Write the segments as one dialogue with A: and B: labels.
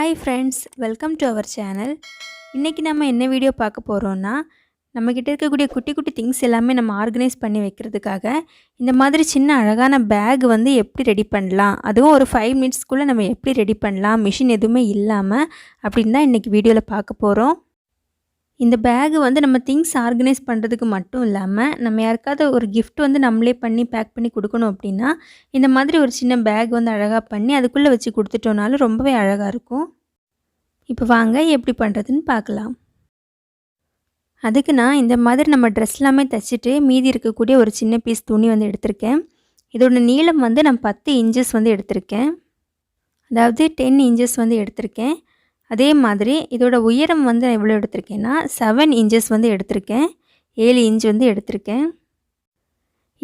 A: Hi friends, welcome to our channel. இன்றைக்கி நம்ம என்ன வீடியோ பார்க்க போகிறோன்னா, நம்மக்கிட்ட இருக்கக்கூடிய குட்டி குட்டி திங்ஸ் எல்லாமே நம்ம ஆர்கனைஸ் பண்ணி வைக்கிறதுக்காக இந்த மாதிரி சின்ன அழகான பேக் வந்து எப்படி ரெடி பண்ணலாம், அதுவும் ஒரு 5 மினிட்ஸ்க்குள்ளே நம்ம எப்படி ரெடி பண்ணலாம் மிஷின் எதுவுமே இல்லாமல் அப்படின்னு தான் இன்றைக்கி வீடியோவில் பார்க்க போகிறோம். இந்த பேகு வந்து நம்ம திங்ஸ் ஆர்கனைஸ் பண்ணுறதுக்கு மட்டும் இல்லாமல் நம்ம யாருக்காவது ஒரு கிஃப்ட் வந்து நம்மளே பண்ணி பேக் பண்ணி கொடுக்கணும் அப்படின்னா இந்த மாதிரி ஒரு சின்ன பேக் வந்து அழகாக பண்ணி அதுக்குள்ளே வச்சு கொடுத்துட்டோனாலும் ரொம்பவே அழகாக இருக்கும். இப்போ வாங்க எப்படி பண்ணுறதுன்னு பார்க்கலாம். அதுக்கு நான் இந்த மாதிரி நம்ம ட்ரெஸ் எல்லாமே தைச்சிட்டு மீதி இருக்கக்கூடிய ஒரு சின்ன பீஸ் துணி வந்து எடுத்திருக்கேன். இதோட நீளம் வந்து நான் 10 இன்ச்சஸ் வந்து எடுத்திருக்கேன், அதாவது 10 இன்ச்சஸ் வந்து எடுத்திருக்கேன். அதே மாதிரி இதோட உயரம் வந்து நான் எவ்வளோ எடுத்திருக்கேன்னா 7 இன்ச்சஸ் வந்து எடுத்திருக்கேன், 7 இன்ச் வந்து எடுத்திருக்கேன்.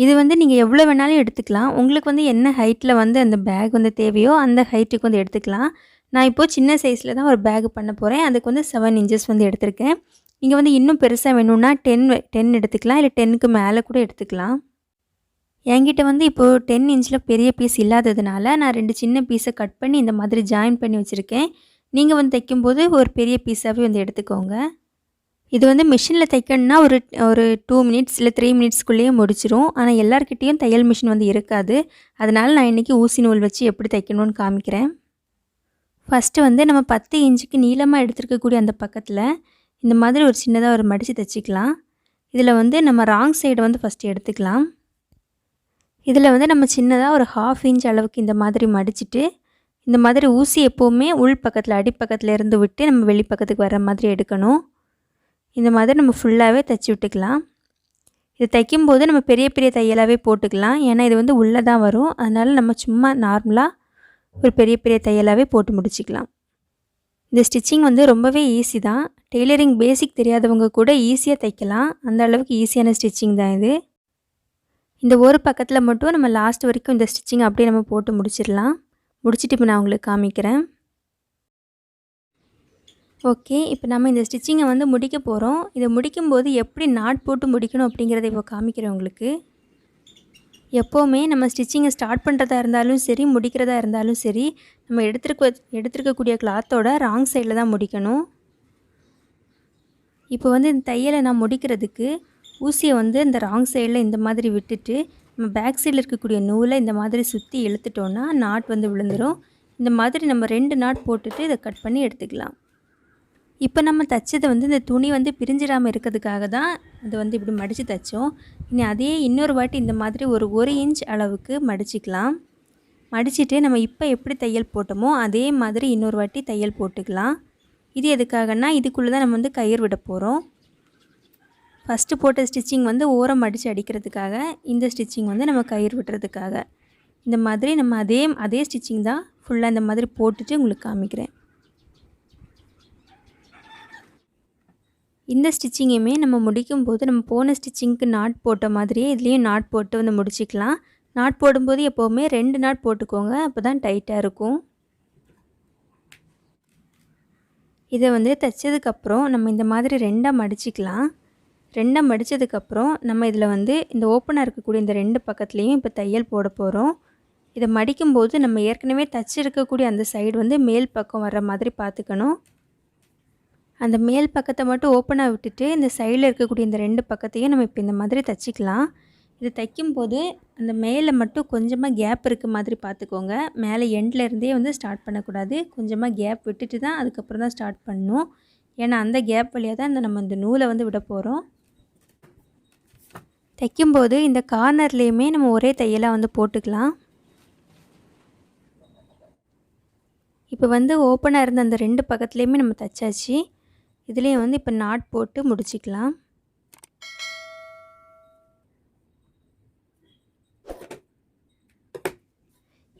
A: இது வந்து நீங்கள் எவ்வளோ வேணாலும் எடுத்துக்கலாம். உங்களுக்கு வந்து என்ன ஹைட்டில் வந்து அந்த பேக் வந்து தேவையோ அந்த ஹைட்டுக்கு வந்து எடுத்துக்கலாம். நான் இப்போது சின்ன சைஸில் தான் ஒரு பேக் பண்ண போகிறேன். அதுக்கு வந்து 7 இன்ச்சஸ் வந்து எடுத்திருக்கேன். நீங்கள் வந்து இன்னும் பெருசாக வேணும்னா 10 எடுத்துக்கலாம், இல்லை 10க்கு மேலே கூட எடுத்துக்கலாம். என்கிட்ட வந்து இப்போது 10 இன்ச்சில் பெரிய பீஸ் இல்லாததுனால நான் 2 சின்ன பீஸை கட் பண்ணி இந்த மாதிரி ஜாயின் பண்ணி வச்சுருக்கேன். நீங்கள் வந்து தைக்கும்போது ஒரு பெரிய பீஸாகவே வந்து எடுத்துக்கோங்க. இது வந்து மிஷினில் தைக்கணுன்னா ஒரு 2 மினிட்ஸ் இல்லை 3 மினிட்ஸ்க்குள்ளேயே முடிச்சிடும். ஆனால் எல்லாருக்கிட்டேயும் தையல் மிஷின் வந்து இருக்காது. அதனால் நான் இன்றைக்கி ஊசி நூல் வச்சு எப்படி தைக்கணும்னு காமிக்கிறேன். ஃபஸ்ட்டு வந்து நம்ம 10 இன்ச்சுக்கு நீளமாக எடுத்துருக்கக்கூடிய அந்த பக்கத்தில் இந்த மாதிரி ஒரு சின்னதாக ஒரு மடித்து தைச்சிக்கலாம். இதில் வந்து நம்ம ராங் சைடு வந்து ஃபஸ்ட்டு எடுத்துக்கலாம். இதில் வந்து நம்ம சின்னதாக ஒரு 1/2 இன்ச் அளவுக்கு இந்த மாதிரி மடிச்சுட்டு இந்த மாதிரி ஊசி எப்போவுமே உள் பக்கத்தில் அடிப்பக்கத்தில் இருந்து விட்டு நம்ம வெளிப்பக்கத்துக்கு வர மாதிரி எடுக்கணும். இந்த மாதிரி நம்ம ஃபுல்லாகவே தைச்சி விட்டுக்கலாம். இது தைக்கும்போது நம்ம பெரிய பெரிய தையலாகவே போட்டுக்கலாம். ஏன்னா இது வந்து உள்ளே தான் வரும். அதனால் நம்ம சும்மா நார்மலாக ஒரு பெரிய பெரிய தையலாகவே போட்டு முடிச்சிக்கலாம். இந்த ஸ்டிச்சிங் வந்து ரொம்பவே ஈஸி தான். டெய்லரிங் பேசிக் தெரியாதவங்க கூட ஈஸியாக தைக்கலாம். அந்த அளவுக்கு ஈஸியான ஸ்டிச்சிங் தான் இது. இந்த ஒரு பக்கத்தில் மட்டும் நம்ம லாஸ்ட் வரைக்கும் இந்த ஸ்டிச்சிங் அப்படியே நம்ம போட்டு முடிச்சிடலாம். முடிச்சுட்டு இப்போ நான் உங்களுக்கு காமிக்கிறேன். ஓகே, இப்போ நம்ம இந்த ஸ்டிச்சிங்கை வந்து முடிக்க போகிறோம். இதை முடிக்கும்போது எப்படி நாட் போட்டு முடிக்கணும் அப்படிங்கிறத இப்போ காமிக்கிறேன் உங்களுக்கு. எப்போவுமே நம்ம ஸ்டிச்சிங்கை ஸ்டார்ட் பண்ணுறதா இருந்தாலும் சரி, முடிக்கிறதா இருந்தாலும் சரி, நம்ம எடுத்துருக்கக்கூடிய கிளாத்தோட ராங் சைடில் தான் முடிக்கணும். இப்போ வந்து இந்த தையலை நான் முடிக்கிறதுக்கு ஊசியை வந்து இந்த ராங் சைடில் இந்த மாதிரி விட்டுட்டு நம்ம பேக் சைடில் இருக்கக்கூடிய நூலை இந்த மாதிரி சுற்றி இழுத்துட்டோன்னா நாட் வந்து விழுந்துடும். இந்த மாதிரி நம்ம 2 நாட் போட்டுட்டு இதை கட் பண்ணி எடுத்துக்கலாம். இப்போ நம்ம தைச்சதை வந்து இந்த துணி வந்து பிரிஞ்சிடாமல் இருக்கிறதுக்காக தான் அதை வந்து இப்படி மடித்து தைச்சோம். இனி அதே இன்னொரு வாட்டி இந்த மாதிரி ஒரு 1 இன்ச் அளவுக்கு மடிச்சிக்கலாம். மடிச்சுட்டு நம்ம இப்போ எப்படி தையல் போட்டோமோ அதே மாதிரி இன்னொரு வாட்டி தையல் போட்டுக்கலாம். இது எதுக்காகனா இதுக்குள்ளே தான் நம்ம வந்து கயிறு விட போகிறோம். ஃபஸ்ட்டு போட்ட ஸ்டிச்சிங் வந்து ஓரம் அடித்து அடிக்கிறதுக்காக, இந்த ஸ்டிச்சிங் வந்து நம்ம கயிறு விட்டுறதுக்காக. இந்த மாதிரி நம்ம அதே ஸ்டிச்சிங் தான் ஃபுல்லாக இந்த மாதிரி போட்டுட்டு உங்களுக்கு காமிக்கிறேன். இந்த ஸ்டிச்சிங்குமே நம்ம முடிக்கும்போது நம்ம போன ஸ்டிச்சிங்க்கு நாட் போட்ட மாதிரியே இதுலேயும் நாட் போட்டு வந்து முடிச்சிக்கலாம். நாட் போடும்போது எப்போவுமே 2 நாட் போட்டுக்கோங்க, அப்போ தான் டைட்டாக இருக்கும். இதை வந்து தைச்சதுக்கப்புறம் நம்ம இந்த மாதிரி 2ஆக மடிச்சிக்கலாம். 2ஆக மடித்ததுக்கப்புறம் நம்ம இதில் வந்து இந்த ஓப்பனாக இருக்கக்கூடிய இந்த 2 பக்கத்துலேயும் இப்போ தையல் போட போகிறோம். இதை மடிக்கும்போது நம்ம ஏற்கனவே தைச்சிருக்கக்கூடிய அந்த சைடு வந்து மேல் பக்கம் வர்ற மாதிரி பார்த்துக்கணும். அந்த மேல் பக்கத்தை மட்டும் ஓப்பனாக விட்டுட்டு இந்த சைடில் இருக்கக்கூடிய இந்த 2 பக்கத்தையும் நம்ம இப்போ இந்த மாதிரி தைச்சிக்கலாம். இது தைக்கும்போது அந்த மேலே மட்டும் கொஞ்சமாக கேப் இருக்க மாதிரி பார்த்துக்கோங்க. மேலே எண்டில் இருந்தே வந்து ஸ்டார்ட் பண்ணக்கூடாது. கொஞ்சமாக கேப் விட்டுட்டு தான் அதுக்கப்புறம் தான் ஸ்டார்ட் பண்ணணும். ஏன்னா அந்த கேப் வழியாக தான் நம்ம இந்த நூலை வந்து விட போகிறோம். தைக்கும்போது இந்த கார்னர்லேயுமே நம்ம ஒரே தையலாக வந்து போட்டுக்கலாம். இப்போ வந்து ஓப்பனாக இருந்த அந்த 2 பக்கத்துலேயுமே நம்ம தைச்சாச்சு. இதுலேயும் வந்து இப்போ நாட் போட்டு முடிச்சிக்கலாம்.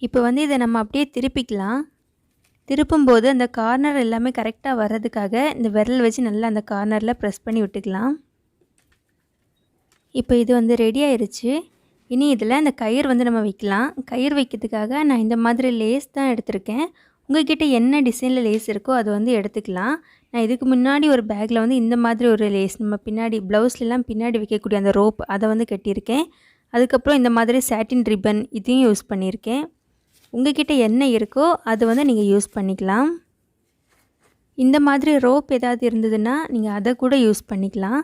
A: இப்போ வந்து இதை நம்ம அப்படியே திருப்பிக்கலாம். திருப்பும்போது அந்த கார்னர் எல்லாமே கரெக்டாக வர்றதுக்காக இந்த விரல் வச்சு நல்லா அந்த கார்னரில் ப்ரெஸ் பண்ணி விட்டுக்கலாம். இப்போ இது வந்து ரெடி ஆயிடுச்சு. இனி இதில் இந்த கயிறு வந்து நம்ம வைக்கலாம். கயிறு வைக்கிறதுக்காக நான் இந்த மாதிரி லேஸ் தான் எடுத்திருக்கேன். உங்கள்கிட்ட என்ன டிசைனில் லேஸ் இருக்கோ அதை வந்து எடுத்துக்கலாம். நான் இதுக்கு முன்னாடி ஒரு பேக்கில் வந்து இந்த மாதிரி ஒரு லேஸ் நம்ம பின்னாடி ப்ளவுஸ்லாம் பின்னாடி வைக்கக்கூடிய அந்த ரோப் அதை வந்து கட்டியிருக்கேன். அதுக்கப்புறம் இந்த மாதிரி சாட்டின் ரிப்பன் இதையும் யூஸ் பண்ணியிருக்கேன். உங்கள்கிட்ட என்ன இருக்கோ அது வந்து நீங்கள் யூஸ் பண்ணிக்கலாம். இந்த மாதிரி ரோப் ஏதாவது இருந்ததுன்னா நீங்கள் அதை கூட யூஸ் பண்ணிக்கலாம்.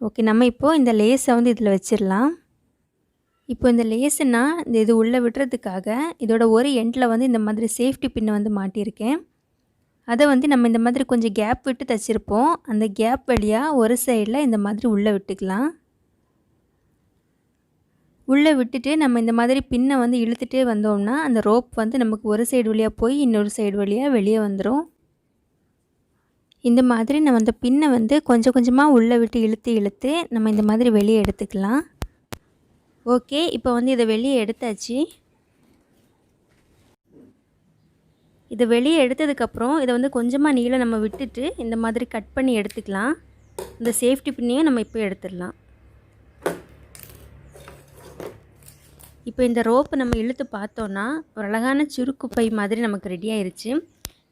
A: ஓகே, நம்ம இப்போது இந்த லேஸை வந்து இதில் வச்சிடலாம். இப்போ இந்த லேஸுன்னா இது உள்ளே விடுறதுக்காக இதோட ஒரு எண்டில் வந்து இந்த மாதிரி சேஃப்டி பின்னை வந்து மாட்டியிருக்கேன். அதை வந்து நம்ம இந்த மாதிரி கொஞ்சம் கேப் விட்டு தைச்சிருப்போம். அந்த கேப் வழியாக ஒரு சைடில் இந்த மாதிரி உள்ளே விட்டுக்கலாம். உள்ளே விட்டுட்டு நம்ம இந்த மாதிரி பின்னை வந்து இழுத்துட்டே வந்தோம்னா அந்த ரோப் வந்து நமக்கு ஒரு சைடு வழியாக போய் இன்னொரு சைடு வழியாக வெளியே வந்துடும். இந்த மாதிரி நம்ம அந்த பின்னை வந்து கொஞ்சம் கொஞ்சமாக உள்ளே விட்டு இழுத்து நம்ம இந்த மாதிரி வெளியே எடுத்துக்கலாம். ஓகே, இப்போ வந்து இதை வெளியே எடுத்தாச்சு. இதை வெளியே எடுத்ததுக்கப்புறம் இதை வந்து கொஞ்சமாக நீளம் நம்ம விட்டுட்டு இந்த மாதிரி கட் பண்ணி எடுத்துக்கலாம். இந்த சேஃப்டி பின்னையும் நம்ம இப்போ எடுத்துடலாம். இப்போ இந்த ரோப்பை நம்ம இழுத்து பார்த்தோன்னா ஒரு அழகான சுருக்கு பை மாதிரி நமக்கு ரெடி ஆயிருச்சு.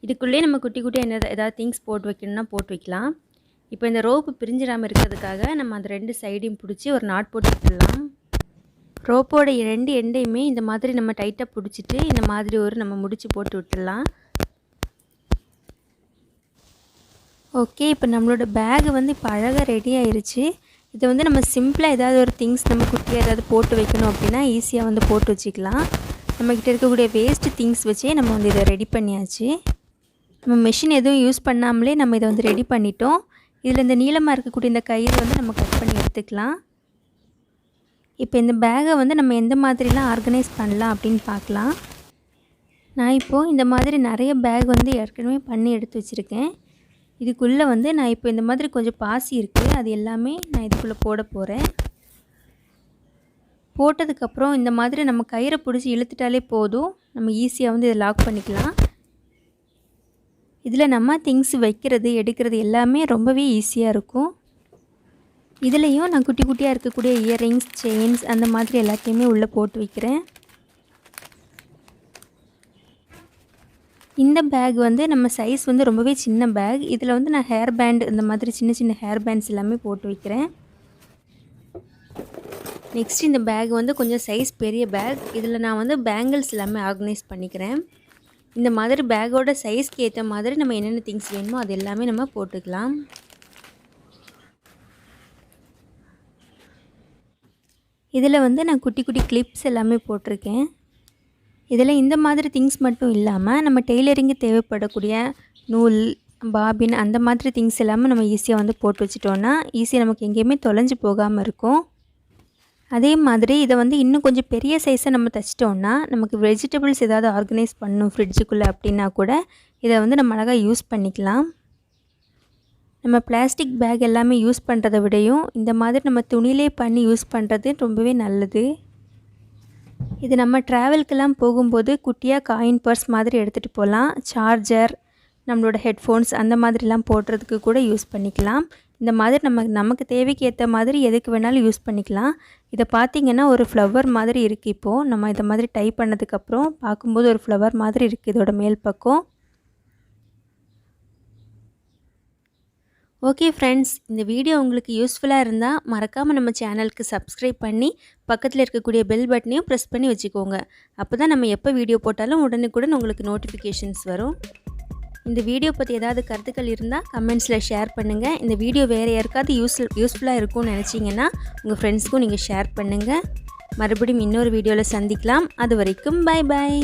A: இதுக்குள்ளே நம்ம குட்டி குட்டியாக ஏதாவது திங்ஸ் போட்டு வைக்கணும்னா போட்டு வைக்கலாம். இப்போ இந்த ரோப்பு பிரிஞ்சிடாமல் இருக்கிறதுக்காக நம்ம அந்த 2 சைடையும் பிடிச்சி ஒரு நாட் போட்டு விட்டுடலாம். ரோப்போட 2 எண்டையுமே இந்த மாதிரி நம்ம டைட்டாக பிடிச்சிட்டு இந்த மாதிரி ஒரு நம்ம முடிச்சு போட்டு விட்டுடலாம். ஓகே, இப்போ நம்மளோட பேக் வந்து இப்போ அழகாக ரெடி ஆயிருச்சு. இதை வந்து நம்ம சிம்பிளாக ஏதாவது ஒரு திங்ஸ் நம்ம குட்டியாக ஏதாவது போட்டு வைக்கணும் அப்படின்னா ஈஸியாக வந்து போட்டு வச்சுக்கலாம். நம்மக்கிட்ட இருக்கக்கூடிய வேஸ்ட்டு திங்ஸ் வச்சே நம்ம வந்து இதை ரெடி பண்ணியாச்சு. நம்ம மெஷின் எதுவும் யூஸ் பண்ணாமலே நம்ம இதை வந்து ரெடி பண்ணிட்டோம். இதில் இந்த நீளமாக இருக்கக்கூடிய இந்த கயிறு வந்து நம்ம கட் பண்ணி எடுத்துக்கலாம். இப்போ இந்த பேக்கை வந்து நம்ம எந்த மாதிரிலாம் ஆர்கனைஸ் பண்ணலாம் அப்படின்னு பார்க்கலாம். நான் இப்போது இந்த மாதிரி நிறைய பேக் வந்து ஏற்கனவே பண்ணி எடுத்து வச்சுருக்கேன். இதுக்குள்ளே வந்து நான் இப்போ இந்த மாதிரி கொஞ்சம் பாசி இருக்குது, அது எல்லாமே நான் இதுக்குள்ளே போட போகிறேன். போட்டதுக்கப்புறம் இந்த மாதிரி நம்ம கயிறை பிடிச்சி இழுத்துட்டாலே போதும், நம்ம ஈஸியாக வந்து இதை லாக் பண்ணிக்கலாம். இதில் நம்ம திங்ஸ் வைக்கிறது எடுக்கிறது எல்லாமே ரொம்பவே ஈஸியாக இருக்கும். இதுலேயும் நான் குட்டி குட்டியாக இருக்கக்கூடிய இயரிங்ஸ், செயின்ஸ் அந்த மாதிரி எல்லாத்தையுமே உள்ளே போட்டு வைக்கிறேன். இந்த பேக் வந்து நம்ம சைஸ் வந்து ரொம்பவே சின்ன பேக். இதில் வந்து நான் ஹேர் பேண்ட் இந்த மாதிரி சின்ன சின்ன ஹேர் பேண்ட்ஸ் எல்லாமே போட்டு வைக்கிறேன். நெக்ஸ்ட் இந்த பேக் வந்து கொஞ்சம் சைஸ் பெரிய பேக். இதில் நான் வந்து பேங்கிள்ஸ் எல்லாமே ஆர்கனைஸ் பண்ணிக்கிறேன். இந்த மாதிரி பேக்கோட சைஸ்க்கு ஏற்ற மாதிரி நம்ம என்னென்ன திங்ஸ் வேணுமோ அது எல்லாமே நம்ம போட்டுக்கலாம். இதில் வந்து நான் குட்டி குட்டி கிளிப்ஸ் எல்லாமே போட்டிருக்கேன். இதில் இந்த மாதிரி திங்ஸ் மட்டும் இல்லாமல் நம்ம டெய்லரிங்கு தேவைப்படக்கூடிய நூல், பாபின் அந்த மாதிரி திங்ஸ் எல்லாமே நம்ம ஈஸியாக வந்து போட்டு வச்சிட்டோன்னா ஈஸியாக நமக்கு எங்கேயுமே தொலைஞ்சு போகாமல் இருக்கும். அதே மாதிரி இதை வந்து இன்னும் கொஞ்சம் பெரிய சைஸை நம்ம தைச்சிட்டோன்னா நமக்கு வெஜிடபிள்ஸ் ஏதாவது ஆர்கனைஸ் பண்ணணும் ஃப்ரிட்ஜுக்குள்ளே அப்படின்னா கூட இதை வந்து நம்ம அழகாக யூஸ் பண்ணிக்கலாம். நம்ம பிளாஸ்டிக் பேக் எல்லாமே யூஸ் பண்ணுறதை விடையும் இந்த மாதிரி நம்ம துணியிலே பண்ணி யூஸ் பண்ணுறது ரொம்பவே நல்லது. இது நம்ம ட்ராவல்க்கெல்லாம் போகும்போது குட்டியாக காயின் பர்ஸ் மாதிரி எடுத்துகிட்டு போகலாம். சார்ஜர், நம்மளோட ஹெட்ஃபோன்ஸ் அந்த மாதிரிலாம் போடுறதுக்கு கூட யூஸ் பண்ணிக்கலாம். இந்த மாதிரி நமக்கு தேவைக்கு ஏற்ற மாதிரி எதுக்கு வேணாலும் யூஸ் பண்ணிக்கலாம். இதை பார்த்திங்கன்னா ஒரு ஃப்ளவர் மாதிரி இருக்குது. இப்போது நம்ம இதை மாதிரி டைப் பண்ணதுக்கப்புறம் பார்க்கும்போது ஒரு ஃப்ளவர் மாதிரி இருக்குது இதோட மேல் பக்கம். ஓகே ஃப்ரெண்ட்ஸ், இந்த வீடியோ உங்களுக்கு யூஸ்ஃபுல்லாக இருந்தால் மறக்காமல் நம்ம சேனலுக்கு சப்ஸ்கிரைப் பண்ணி பக்கத்தில் இருக்கக்கூடிய பெல் பட்டனையும் ப்ரெஸ் பண்ணி வச்சுக்கோங்க. அப்போ தான் நம்ம எப்போ வீடியோ போட்டாலும் உடனுக்குடன் உங்களுக்கு நோட்டிஃபிகேஷன்ஸ் வரும். இந்த வீடியோ பற்றி ஏதாவது கருத்துக்கள் இருந்தால் கமெண்ட்ஸில் ஷேர் பண்ணுங்கள். இந்த வீடியோ வேறு யாருக்காவது யூஸ்ஃபுல்லாக இருக்கும்னு நினச்சிங்கன்னா உங்கள் ஃப்ரெண்ட்ஸ்க்கும் நீங்கள் ஷேர் பண்ணுங்கள். மறுபடியும் இன்னொரு வீடியோவில் சந்திக்கலாம். அது வரைக்கும் பை பாய்.